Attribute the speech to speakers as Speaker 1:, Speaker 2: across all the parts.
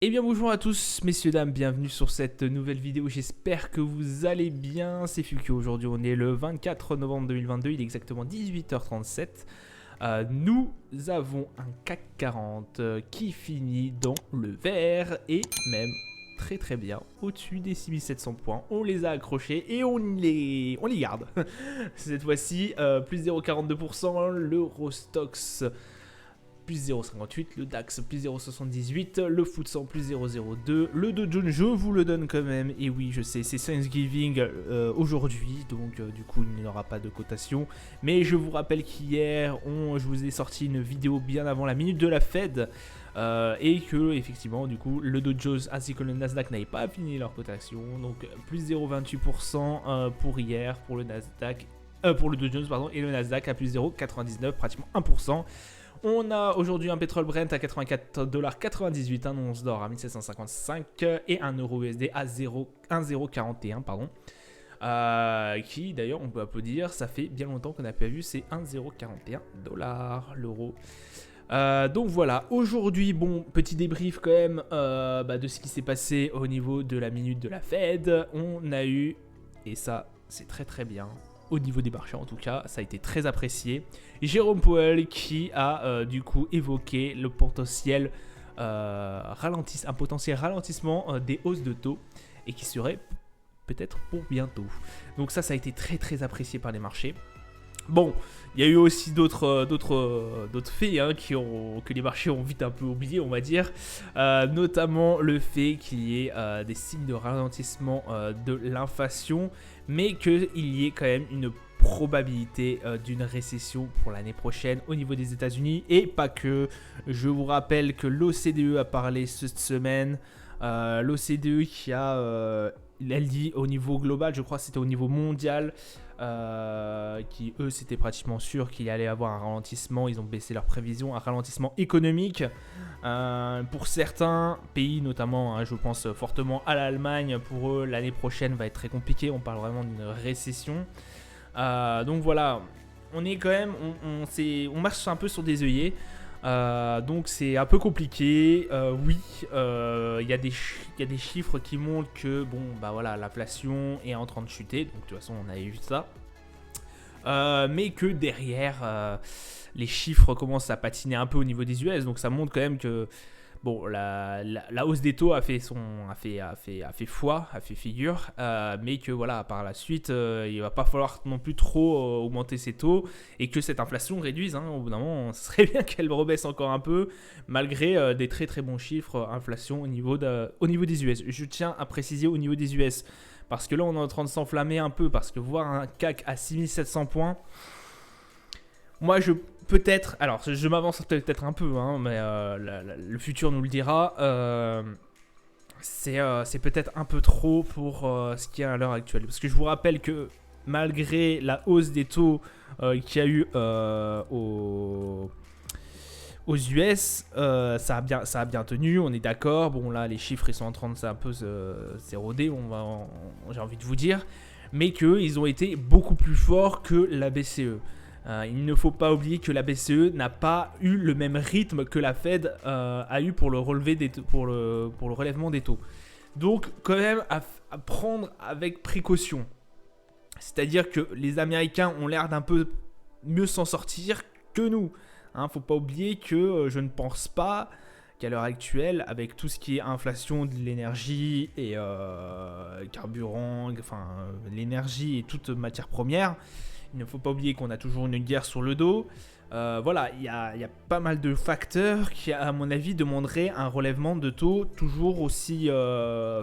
Speaker 1: Eh bien bonjour à tous messieurs dames, bienvenue sur cette nouvelle vidéo, j'espère que vous allez bien, c'est Fukio, aujourd'hui on est le 24 novembre 2022, il est exactement 18h37. Nous avons un CAC 40 qui finit dans le vert et même très bien au-dessus des 6700 points. On les a accrochés et on les garde. Cette fois-ci, plus 0,42%, l'Eurostoxx plus 0,58, le DAX plus 0,78, le FTSE plus 0,02, le Dow Jones je vous le donne quand même, et oui je sais c'est Thanksgiving aujourd'hui, donc du coup il n'y aura pas de cotation, mais je vous rappelle qu'hier je vous ai sorti une vidéo bien avant la minute de la Fed, et que effectivement du coup le Dow Jones ainsi que le Nasdaq n'avaient pas fini leur cotation, donc plus 0,28% pour hier, pour le Nasdaq, pour le Dow Jones pardon, et le Nasdaq à plus 0,99, pratiquement 1%. On a aujourd'hui un pétrole Brent à 84,98$, un once d'or à 1755 et un euro USD à 1,041 pardon. Qui d'ailleurs on peut applaudir, ça fait bien longtemps qu'on n'a pas vu ces 1,041$ l'euro. Donc voilà, aujourd'hui, bon, petit débrief quand même de ce qui s'est passé au niveau de la minute de la Fed. On a eu, et ça c'est très bien, au niveau des marchés en tout cas, ça a été très apprécié, Jérôme Powell qui a du coup évoqué le potentiel un potentiel ralentissement des hausses de taux et qui serait peut-être pour bientôt. Donc ça a été très apprécié par les marchés. Bon, il y a eu aussi d'autres faits que les marchés ont vite un peu oublié, on va dire, notamment le fait qu'il y ait des signes de ralentissement de l'inflation, mais qu'il y ait quand même une probabilité d'une récession pour l'année prochaine au niveau des États-Unis et pas que. Je vous rappelle que l'OCDE a parlé cette semaine, l'OCDE qui a, elle dit au niveau global, je crois que c'était au niveau mondial, qui eux c'était pratiquement sûr qu'il allait avoir un ralentissement, ils ont baissé leurs prévisions, un ralentissement économique pour certains pays, notamment je pense fortement à l'Allemagne. Pour eux l'année prochaine va être très compliquée, on parle vraiment d'une récession, donc voilà, on est quand même, on marche un peu sur des œillets. Donc c'est un peu compliqué, oui, il y a des chiffres qui montrent que bon bah voilà, l'inflation est en train de chuter, donc de toute façon on avait vu ça, mais que derrière les chiffres commencent à patiner un peu au niveau des US, donc ça montre quand même que bon, la hausse des taux a fait figure, mais que voilà, par la suite, il va pas falloir non plus trop augmenter ses taux et que cette inflation réduise. Au bout d'un moment, ce serait bien qu'elle rebaisse encore un peu, malgré des très bons chiffres inflation au niveau des US. Je tiens à préciser au niveau des US, parce que là, on est en train de s'enflammer un peu, parce que voir un CAC à 6700 points, moi, peut-être, alors je m'avance peut-être un peu, mais le futur nous le dira. C'est peut-être un peu trop pour ce qu'il y a à l'heure actuelle. Parce que je vous rappelle que malgré la hausse des taux qu'il y a eu aux US, ça a bien tenu, on est d'accord. Bon là, les chiffres ils sont en train de un peu s'éroder, j'ai envie de vous dire. Mais qu'ils ont été beaucoup plus forts que la BCE. Il ne faut pas oublier que la BCE n'a pas eu le même rythme que la Fed a eu pour le relèvement des taux. Donc quand même à prendre avec précaution. C'est-à-dire que les Américains ont l'air d'un peu mieux s'en sortir que nous. Faut pas oublier que je ne pense pas qu'à l'heure actuelle, avec tout ce qui est inflation de l'énergie et carburant, enfin l'énergie et toute matière première, il ne faut pas oublier qu'on a toujours une guerre sur le dos. Voilà, il y a pas mal de facteurs qui, à mon avis, demanderaient un relèvement de taux toujours aussi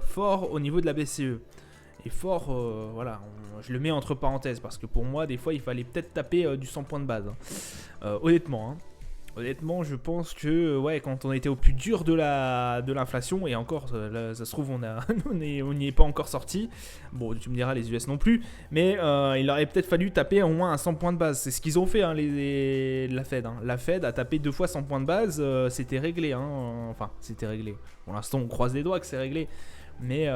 Speaker 1: fort au niveau de la BCE. Et fort, voilà, je le mets entre parenthèses parce que pour moi, des fois, il fallait peut-être taper du 100 points de base. Honnêtement, Honnêtement, je pense que ouais, quand on était au plus dur de l'inflation, et encore, là, ça se trouve, on n'y est pas encore sorti. Bon, tu me diras, les US non plus, mais il aurait peut-être fallu taper au moins un 100 points de base. C'est ce qu'ils ont fait, la Fed. La Fed a tapé 2 fois 100 points de base, c'était réglé. Enfin, c'était réglé. Pour l'instant, on croise les doigts que c'est réglé. Mais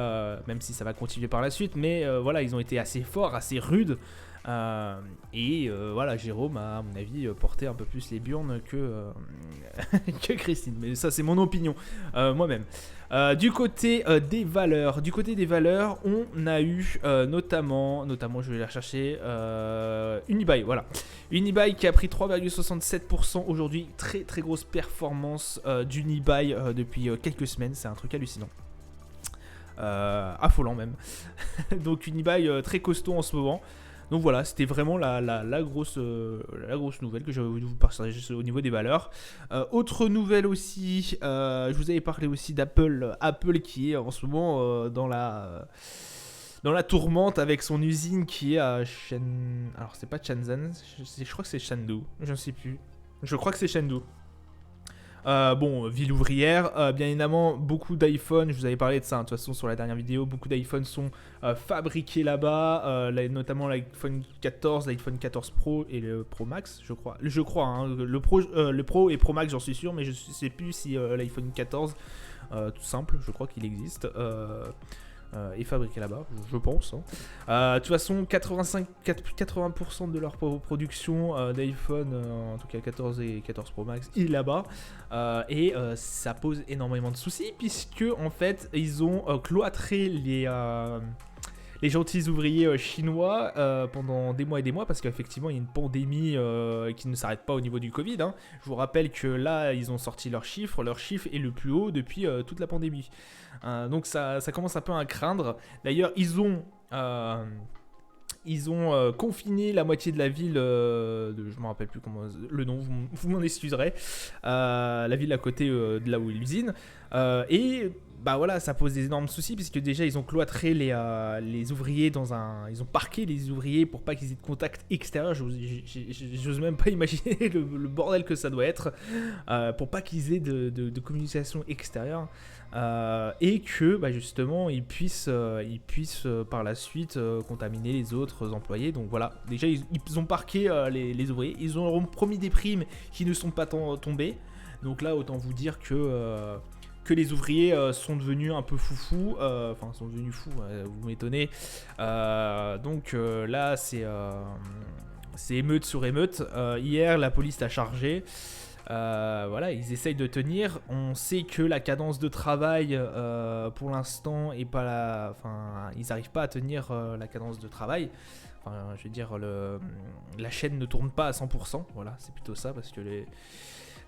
Speaker 1: même si ça va continuer par la suite, mais voilà, ils ont été assez forts, assez rudes. Voilà, Jérôme a, à mon avis, porté un peu plus les burnes que, que Christine. Mais ça, c'est mon opinion, moi-même. Du côté des valeurs, on a eu notamment, je vais la rechercher, Unibail, voilà. Unibail qui a pris 3,67% aujourd'hui. Très très grosse performance d'Unibail depuis quelques semaines, c'est un truc hallucinant. Affolant même. Donc Unibail très costaud en ce moment. Donc voilà, c'était vraiment la grosse nouvelle que j'avais voulu vous partager au niveau des valeurs. Autre nouvelle aussi, je vous avais parlé aussi d'Apple. Apple qui est en ce moment dans la tourmente avec son usine qui est à Shenzhen. Alors c'est pas Shenzhen, je crois que c'est Chengdu, je ne sais plus. Je crois que c'est Chengdu. Ville ouvrière, bien évidemment, beaucoup d'iPhone, je vous avais parlé de ça, de toute façon sur la dernière vidéo, beaucoup d'iPhone sont fabriqués là-bas, notamment l'iPhone 14, l'iPhone 14 Pro et le Pro Max, je crois, le Pro et Pro Max j'en suis sûr, mais je ne sais plus si l'iPhone 14, tout simple, je crois qu'il existe, est fabriqué là-bas, je pense. De toute façon, 80% de leur production d'iPhone, en tout cas 14 et 14 Pro Max, est là-bas. Ça pose énormément de soucis, puisque en fait, ils ont cloîtré les gentils ouvriers chinois pendant des mois et des mois, parce qu'effectivement il y a une pandémie qui ne s'arrête pas au niveau du Covid, hein. Je vous rappelle que là ils ont sorti leur chiffre est le plus haut depuis toute la pandémie, donc ça commence un peu à craindre. D'ailleurs ils ont confiné la moitié de la ville, je ne me rappelle plus comment le nom, vous m'en excuserez, la ville à côté de là où est l'usine, bah voilà, ça pose des énormes soucis puisque déjà ils ont cloîtré les ouvriers ils ont parqué les ouvriers pour pas qu'ils aient de contact extérieur. J'ose même pas imaginer le bordel que ça doit être, pour pas qu'ils aient de communication extérieure, et que bah justement ils puissent par la suite contaminer les autres employés. Donc voilà, déjà ils ont parqué les ouvriers, ils ont promis des primes qui ne sont pas tombées. Donc là autant vous dire que les ouvriers sont devenus un peu foufous, sont devenus fous, vous m'étonnez. Donc là c'est émeute sur émeute. Hier la police a chargé. Voilà, ils essayent de tenir. On sait que la cadence de travail pour l'instant est pas ils n'arrivent pas à tenir la cadence de travail. Je veux dire, la chaîne ne tourne pas à 100%. Voilà, c'est plutôt ça, parce que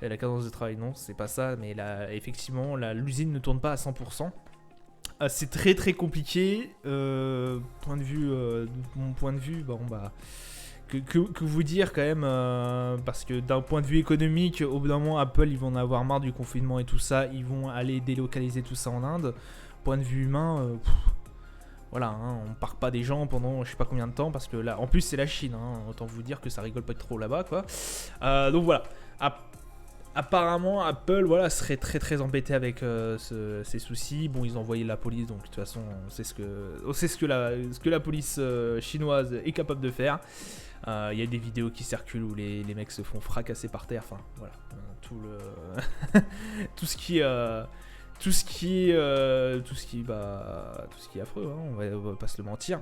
Speaker 1: la cadence de travail, non, c'est pas ça. Mais effectivement, l'usine ne tourne pas à 100%. C'est très très compliqué. Mon point de vue, que vous dire quand même, parce que d'un point de vue économique, au bout d'un moment, Apple, ils vont en avoir marre du confinement et tout ça. Ils vont aller délocaliser tout ça en Inde. Point de vue humain, voilà, hein, on part pas des gens pendant je sais pas combien de temps, parce que là, en plus c'est la Chine, hein, autant vous dire que ça rigole pas trop là-bas, quoi. Donc voilà. Apparemment, Apple, voilà, serait très très embêté avec ces soucis. Bon, ils ont envoyé la police, donc de toute façon, on sait ce que la police chinoise est capable de faire. Il y a des vidéos qui circulent où les mecs se font fracasser par terre. Enfin, voilà, tout ce qui est affreux, hein, on va pas se le mentir.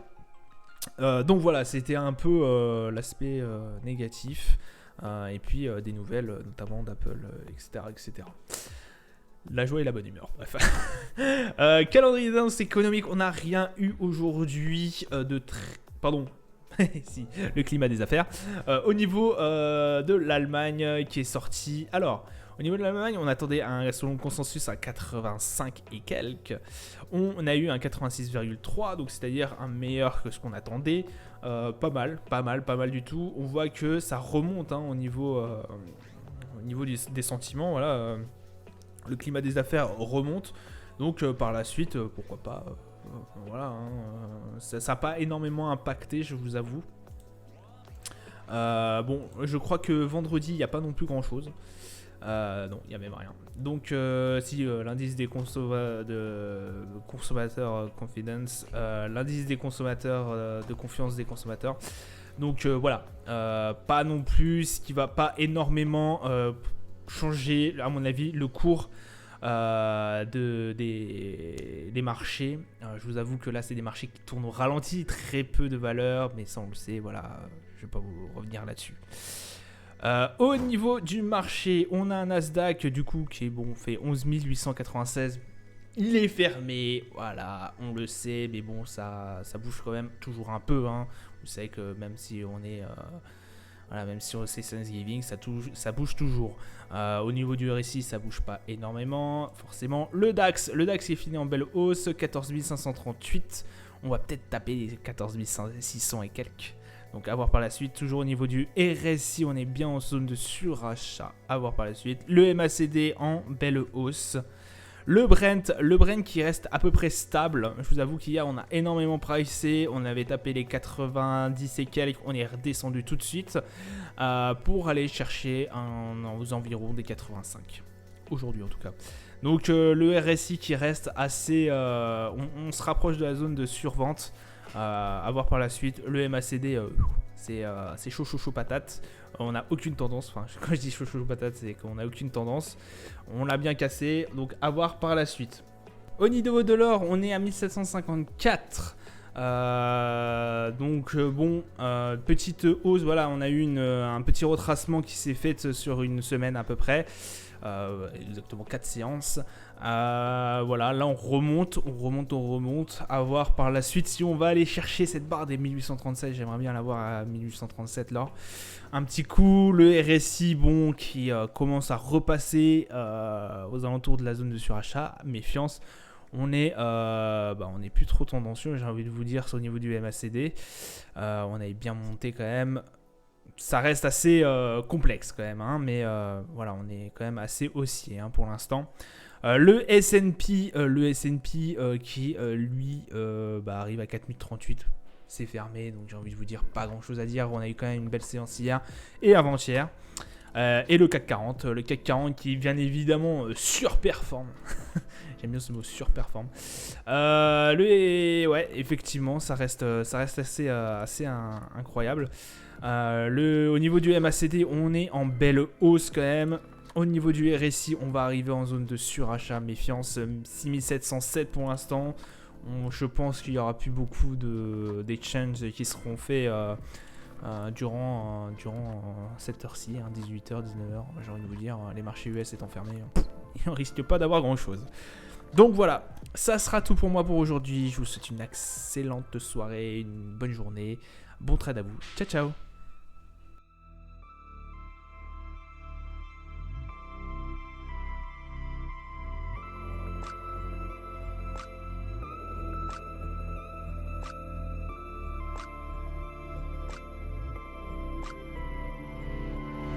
Speaker 1: Donc voilà, c'était un peu l'aspect négatif. Et puis des nouvelles, notamment d'Apple, etc., etc. La joie et la bonne humeur, bref. Calendrier d'annonce économique, on n'a rien eu aujourd'hui Pardon. Si, le climat des affaires. Au niveau de l'Allemagne qui est sorti. Alors, au niveau de l'Allemagne, on attendait selon le consensus à 85 et quelques. On a eu un 86,3, donc c'est-à-dire un meilleur que ce qu'on attendait. Pas mal du tout. On voit que ça remonte, hein, au niveau des sentiments. Voilà, le climat des affaires remonte. Donc par la suite, pourquoi pas. Voilà, hein, ça n'a pas énormément impacté, je vous avoue. Je crois que vendredi, il n'y a pas non plus grand-chose. Non, il n'y a même rien. Donc, l'indice des consommateurs confidence, l'indice des consommateurs de confiance des consommateurs. Donc voilà, pas non plus, ce qui va pas énormément changer, à mon avis, le cours des les marchés. Je vous avoue que là, c'est des marchés qui tournent au ralenti, très peu de valeur, mais ça, on le sait, voilà, je ne vais pas vous revenir là-dessus. Au niveau du marché, on a un Nasdaq, du coup, qui est bon, fait 11 896. Il est fermé, voilà, on le sait, mais bon, ça bouge quand même toujours un peu. Hein. Vous savez que même si on est... voilà, même si c'est Thanksgiving, ça bouge toujours. Au niveau du RSI, ça bouge pas énormément. Forcément, le DAX est fini en belle hausse, 14 538. On va peut-être taper les 14 600 et quelques. Donc à voir par la suite. Toujours au niveau du RSI, on est bien en zone de surachat. À voir par la suite. Le MACD en belle hausse. Le Brent qui reste à peu près stable. Je vous avoue qu'hier on a énormément pricé. On avait tapé les 90 et quelques. On est redescendu tout de suite pour aller chercher aux environs des 85. Aujourd'hui en tout cas. Donc le RSI qui reste assez... on se rapproche de la zone de survente. À voir par la suite. Le MACD c'est chaud patate. On n'a aucune tendance, enfin quand je dis chaud patate, c'est qu'on n'a aucune tendance. On l'a bien cassé, donc à voir par la suite. Au niveau de l'or, on est à 1754. Bon, petite hausse, voilà, on a eu un petit retracement qui s'est fait sur une semaine à peu près. Exactement 4 séances. Voilà, là on remonte. À voir par la suite si on va aller chercher cette barre des 1837. J'aimerais bien l'avoir à 1837 là. Un petit coup, le RSI bon qui commence à repasser aux alentours de la zone de surachat. Méfiance. On est plus trop tendancieux, j'ai envie de vous dire, au niveau du MACD. On avait bien monté quand même. Ça reste assez complexe quand même, hein, mais voilà, on est quand même assez haussier hein, pour l'instant. Le S&P qui lui arrive à 4038, c'est fermé, donc j'ai envie de vous dire pas grand chose à dire. On a eu quand même une belle séance hier et avant-hier. Et le CAC 40, qui bien évidemment surperforme. J'aime bien ce mot, surperforme. Ouais, effectivement, ça reste assez incroyable. Au niveau du MACD, on est en belle hausse quand même. Au niveau du RSI, on va arriver en zone de surachat. Méfiance, 6707 pour l'instant. Je pense qu'il n'y aura plus beaucoup d'exchanges qui seront faits durant cette heure-ci, 18h, 19h. J'ai envie de vous dire, les marchés US étant fermés, on risque pas d'avoir grand-chose. Donc voilà, ça sera tout pour moi pour aujourd'hui. Je vous souhaite une excellente soirée, une bonne journée. Bon trade à vous. Ciao, ciao.